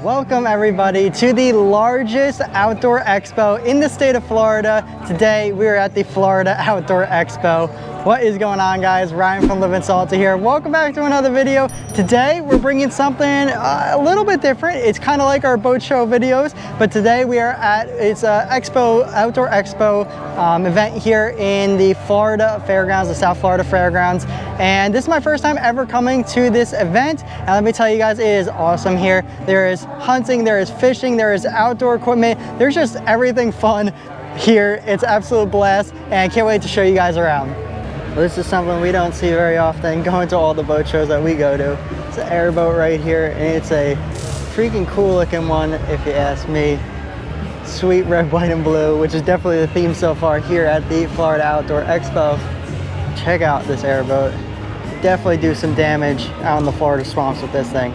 Welcome everybody to the largest outdoor expo in the state of Florida. Today we are at the Florida Outdoor Expo. What is going on, guys? Ryan from Livin here. Welcome back to another video. Today we're bringing something a little bit different. It's kind of like our boat show videos, but today we are at Outdoor Expo event here in the Florida Fairgrounds, the South Florida Fairgrounds. And this is my first time ever coming to this event. And let me tell you guys, it is awesome here. There is hunting, there is fishing, there is outdoor equipment. There's just everything fun here. It's an absolute blast, and I can't wait to show you guys around. Well, this is something we don't see very often, going to all the boat shows that we go to. It's an airboat right here, and it's a freaking cool looking one, if you ask me. Sweet red, white, and blue, which is definitely the theme so far here at the Florida Outdoor Expo. Check out this airboat. Definitely do some damage out in the Florida swamps with this thing.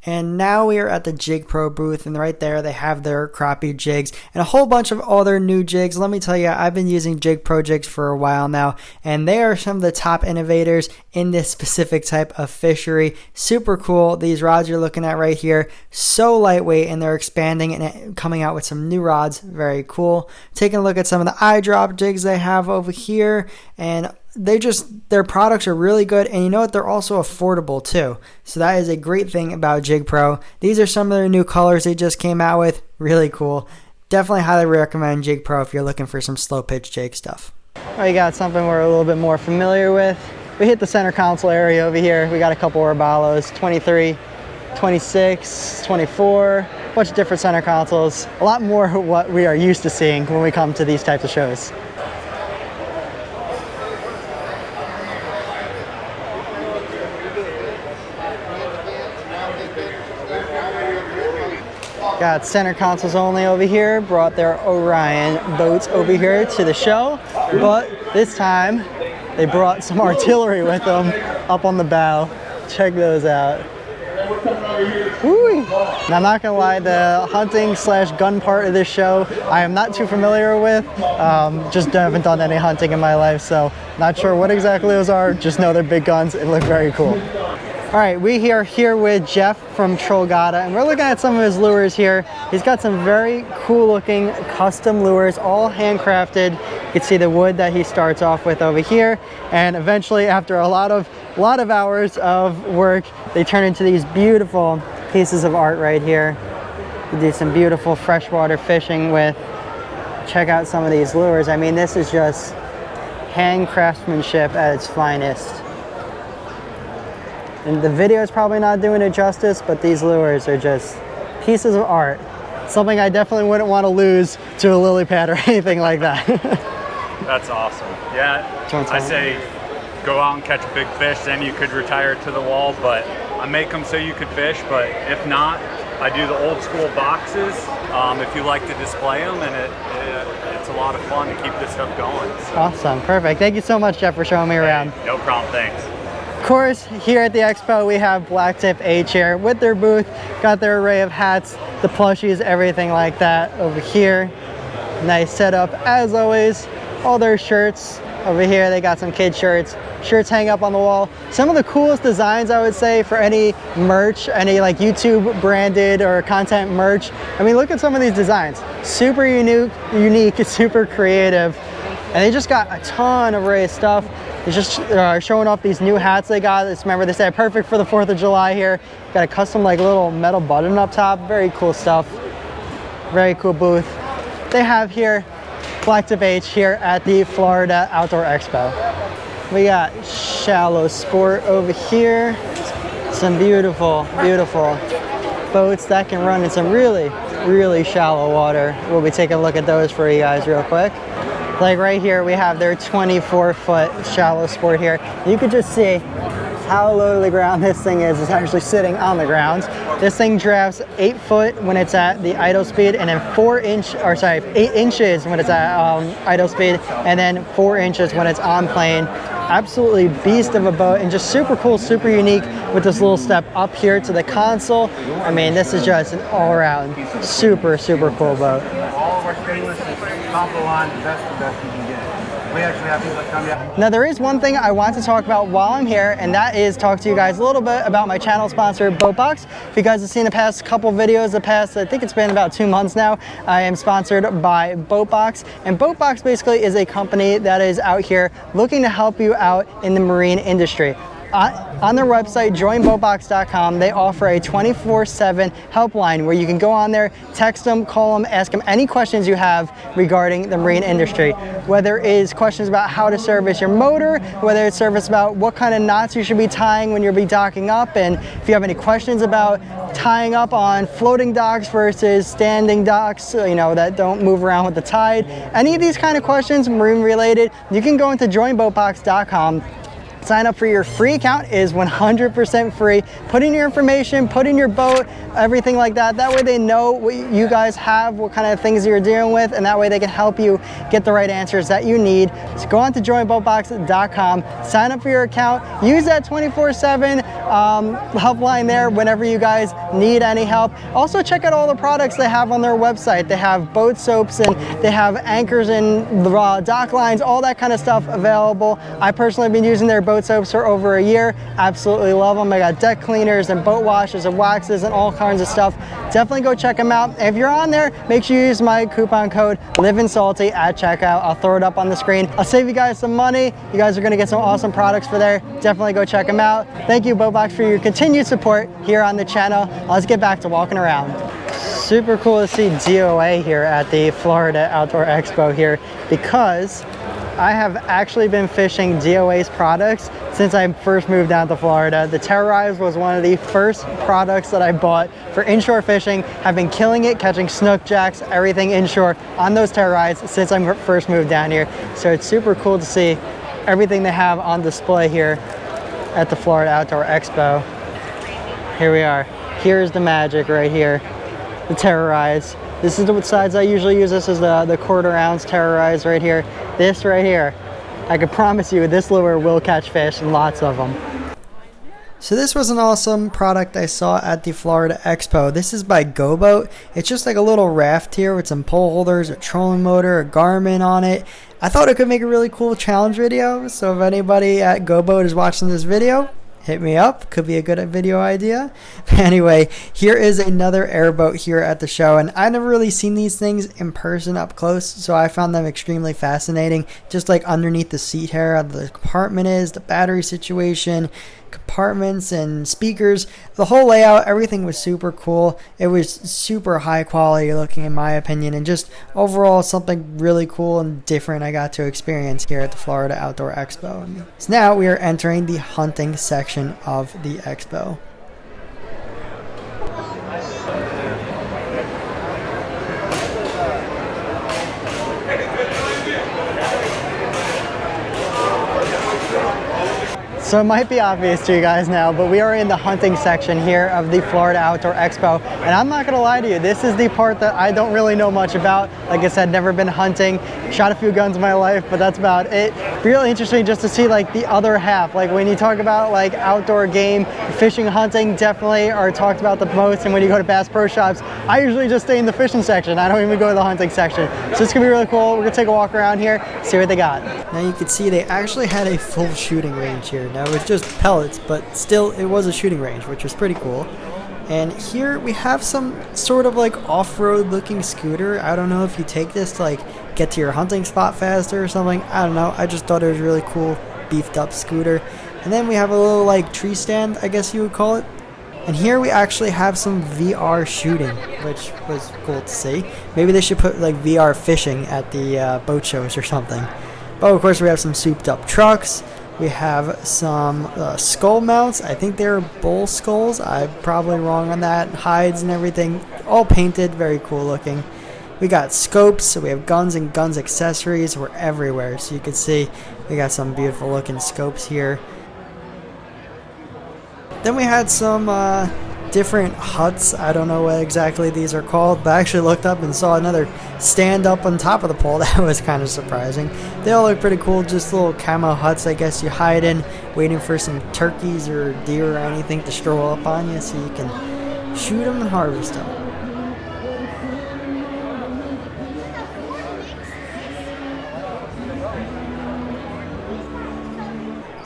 And now we are at the Jig Pro booth, and right there they have their crappie jigs and a whole bunch of other new jigs. Let me tell you, I've been using Jig Pro jigs for a while now, and they are some of the top innovators in this specific type of fishery. Super cool. These rods you're looking at right here, so lightweight, and they're expanding and coming out with some new rods. Very cool. Taking a look at some of the eye drop jigs they have over here, and their products are really good, and you know what, they're also affordable too. So that is a great thing about Jig Pro. These are some of their new colors they just came out with. Really cool. Definitely highly recommend Jig Pro if you're looking for some slow pitch jig stuff. Well, you got something we're a little bit more familiar with. We hit the center console area over here. We got a couple Robalos, 23, 26, 24, a bunch of different center consoles. A lot more what we are used to seeing when we come to these types of shows. Got center consoles only over here. Brought their Orion boats over here to the show, but this time they brought some artillery with them up on the bow. Check those out. Woo! Now, I'm not gonna lie, the hunting / gun part of this show I am not too familiar with. Just haven't done any hunting in my life, so not sure what exactly those are. Just know they're big guns and look very cool. All right, we are here with Jeff from Trollgata, and we're looking at some of his lures here. He's got some very cool looking custom lures, all handcrafted. You can see the wood that he starts off with over here, and eventually, after a lot of hours of work, they turn into these beautiful pieces of art right here. You do some beautiful freshwater fishing with. Check out some of these lures. I mean, this is just hand craftsmanship at its finest. And the video is probably not doing it justice, but these lures are just pieces of art. Something I definitely wouldn't want to lose to a lily pad or anything like that. That's awesome. Yeah, I say go out and catch a big fish, then you could retire to the wall, but I make them so you could fish, but if not, I do the old school boxes if you like to display them, and it's a lot of fun to keep this stuff going. So. Awesome, perfect. Thank you so much, Jeff, for showing me around. No problem, thanks. Of course, here at the expo, we have Blacktip H here with their booth. Got their array of hats, the plushies, everything like that over here. Nice setup, as always. All their shirts over here. They got some kid shirts. Shirts hang up on the wall. Some of the coolest designs, I would say, for any merch, any like YouTube branded or content merch. I mean, look at some of these designs. Super unique, super creative. And they just got a ton of array of stuff. They're just showing off these new hats they got. Remember, they say perfect for the 4th of July here. Got a custom like little metal button up top. Very cool stuff. Very cool booth. They have here Blacktip H here at the Florida Outdoor Expo. We got Shallow Sport over here. Some beautiful, beautiful boats that can run in some really, really shallow water. We'll be taking a look at those for you guys real quick. Like right here, we have their 24-foot Shallow Sport here. You can just see how low to the ground this thing is. It's actually sitting on the ground. This thing drafts 8 foot when it's at the idle speed, and then 8 inches when it's at idle speed, and then 4 inches when it's on plane. Absolutely beast of a boat, and just super cool, super unique with this little step up here to the console. I mean, this is just an all-around super, super cool boat. All of our stainless is top of the line, the best you can get. We actually have people that come down. Now there is one thing I want to talk about while I'm here, and that is talk to you guys a little bit about my channel sponsor, BoatBox. If you guys have seen the past couple videos, I think it's been about 2 months now, I am sponsored by BoatBox. And BoatBox basically is a company that is out here looking to help you out in the marine industry. On their website, joinboatbox.com, they offer a 24/7 helpline where you can go on there, text them, call them, ask them any questions you have regarding the marine industry. Whether it is questions about how to service your motor, whether it's service about what kind of knots you should be tying when you'll be docking up, and if you have any questions about tying up on floating docks versus standing docks, you know, that don't move around with the tide. Any of these kind of questions, marine related, you can go into joinboatbox.com. Sign up for your free account. It is 100% free. Put in your information, put in your boat, everything like that. That way they know what you guys have, what kind of things you're dealing with, and that way they can help you get the right answers that you need. So go on to joinboatbox.com, sign up for your account, use that 24/7 helpline there whenever you guys need any help. Also check out all the products they have on their website. They have boat soaps and they have anchors and dock lines, all that kind of stuff available. I personally have been using their boat soaps for over a year. Absolutely love them. I got deck cleaners and boat washes and waxes and all kinds of stuff. Definitely go check them out. If you're on there, make sure you use my coupon code LIVINSALTY at checkout. I'll throw it up on the screen. I'll save you guys some money. You guys are going to get some awesome products for there. Definitely go check them out. Thank you, BoatBox, for your continued support here on the channel. Let's get back to walking around. Super cool to see DOA here at the Florida Outdoor Expo here, because I have actually been fishing DOA's products since I first moved down to Florida. The Terrorize was one of the first products that I bought for inshore fishing. I've been killing it, catching snook jacks, everything inshore on those Terrorize since I first moved down here. So it's super cool to see everything they have on display here at the Florida Outdoor Expo. Here we are. Here's the magic right here, the Terrorize. This is the size I usually use. This is the 1/4 ounce Terrorize right here. This right here, I can promise you this lure will catch fish, and lots of them. So this was an awesome product I saw at the Florida Expo. This is by GoBoat. It's just like a little raft here with some pole holders, a trolling motor, a Garmin on it. I thought it could make a really cool challenge video. So if anybody at GoBoat is watching this video, hit me up. Could be a good video idea. Anyway, here is another airboat here at the show, and I've never really seen these things in person up close, so I found them extremely fascinating. Just like underneath the seat here, how the compartment is, the battery situation, compartments and speakers, the whole layout, everything was super cool. It was super high quality looking in my opinion, and just overall something really cool and different I got to experience here at the Florida Outdoor Expo. So now we are entering the hunting section of the expo. So it might be obvious to you guys now, but we are in the hunting section here of the Florida Outdoor Expo. And I'm not gonna lie to you, this is the part that I don't really know much about. Like I said, never been hunting, shot a few guns in my life, but that's about it. Really interesting just to see like the other half. Like when you talk about like outdoor game, fishing, hunting definitely are talked about the most. And when you go to Bass Pro Shops, I usually just stay in the fishing section. I don't even go to the hunting section. So this could be really cool. We're gonna take a walk around here, see what they got. Now you can see they actually had a full shooting range here. Now it was just pellets, but still it was a shooting range, which was pretty cool. And here we have some sort of like off-road looking scooter. I don't know if you take this to like get to your hunting spot faster or something. I don't know. I just thought it was really cool, beefed up scooter. And then we have a little like tree stand, I guess you would call it. And here we actually have some VR shooting, which was cool to see. Maybe they should put like VR fishing at the boat shows or something. But of course we have some souped up trucks. We have some skull mounts. I think they're bull skulls. I'm probably wrong on that. Hides and everything. All painted. Very cool looking. We got scopes. So we have guns and guns accessories. We're everywhere. So you can see we got some beautiful looking scopes here. Then we had some different huts. I don't know what exactly these are called, but I actually looked up and saw another stand up on top of the pole. That was kind of surprising. They all look pretty cool, just little camo huts I guess you hide in, waiting for some turkeys or deer or anything to stroll up on you so you can shoot them and harvest them.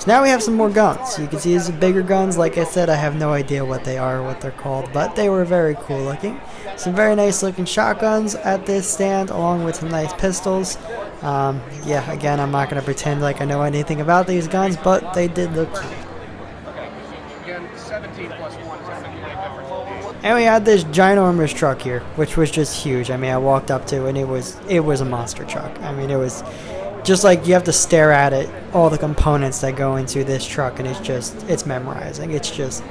So now we have some more guns. You can see these are bigger guns. Like I said, I have no idea what they are or what they're called, but they were very cool looking. Some very nice looking shotguns at this stand, along with some nice pistols. Yeah, again, I'm not going to pretend like I know anything about these guns, but they did look cute. And we had this ginormous truck here, which was just huge. I mean, I walked up to it, and it was a monster truck. I mean, it was just like you have to stare at it, all the components that go into this truck, and it's memorizing. It's just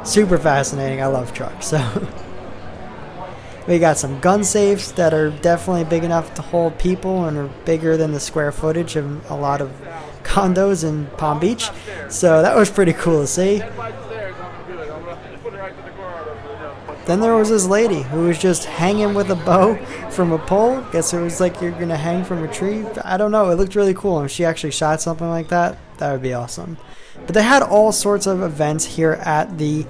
super fascinating. I love trucks. So we got some gun safes that are definitely big enough to hold people and are bigger than the square footage of a lot of condos in Palm Beach. So that was pretty cool to see. Then there was this lady who was just hanging with a bow from a pole. Guess it was like you're going to hang from a tree. I don't know. It looked really cool. And if she actually shot something like that, that would be awesome. But they had all sorts of events here at the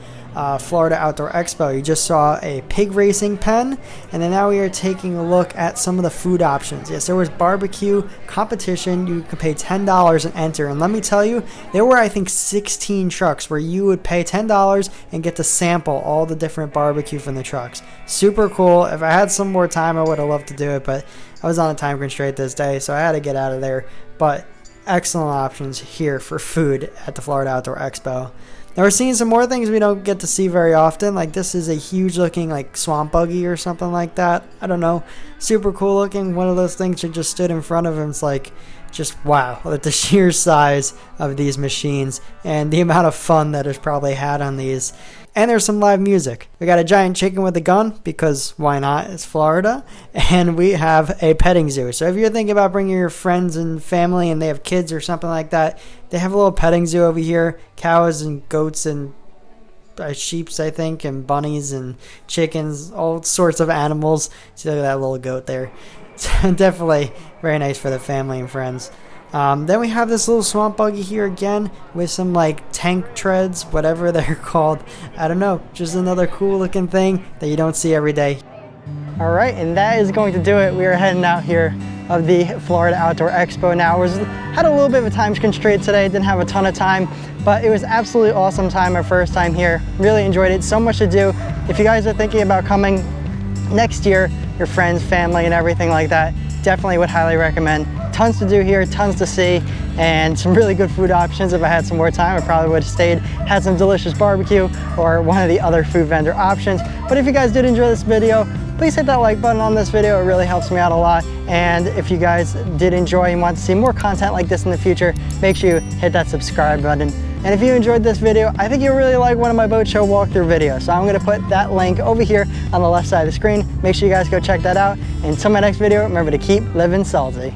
Florida Outdoor Expo. You just saw a pig racing pen, and then now we are taking a look at some of the food options. Yes, there was barbecue competition. You could pay $10 and enter, and let me tell you, there were I think 16 trucks where you would pay $10 and get to sample all the different barbecue from the trucks. Super cool. If I had some more time, I would have loved to do it, but I was on a time constraint this day, so I had to get out of there. But excellent options here for food at the Florida Outdoor Expo. Now we're seeing some more things we don't get to see very often. Like this is a huge looking like swamp buggy or something like that. I don't know. Super cool looking. One of those things that just stood in front of him. It's like just wow, at the sheer size of these machines and the amount of fun that is probably had on these. And there's some live music. We got a giant chicken with a gun, because why not? It's Florida. And we have a petting zoo. So if you're thinking about bringing your friends and family and they have kids or something like that, they have a little petting zoo over here. Cows and goats and sheeps, I think, and bunnies and chickens, all sorts of animals. See, look at that little goat there. So definitely very nice for the family and friends. Then we have this little swamp buggy here again with some like tank treads, whatever they're called. I don't know, just another cool looking thing that you don't see every day. All right, and that is going to do it. We are heading out here of the Florida Outdoor Expo now. Had a little bit of a time constraint today, didn't have a ton of time, but it was absolutely awesome time, our first time here. Really enjoyed it, so much to do. If you guys are thinking about coming next year, your friends, family, and everything like that, definitely would highly recommend. Tons to do here, tons to see, and some really good food options. If I had some more time, I probably would have stayed, had some delicious barbecue or one of the other food vendor options. But if you guys did enjoy this video, please hit that like button on this video. It really helps me out a lot. And if you guys did enjoy and want to see more content like this in the future, make sure you hit that subscribe button. And if you enjoyed this video, I think you'll really like one of my boat show walkthrough videos. So I'm gonna put that link over here on the left side of the screen. Make sure you guys go check that out. And until my next video, remember to keep living salty.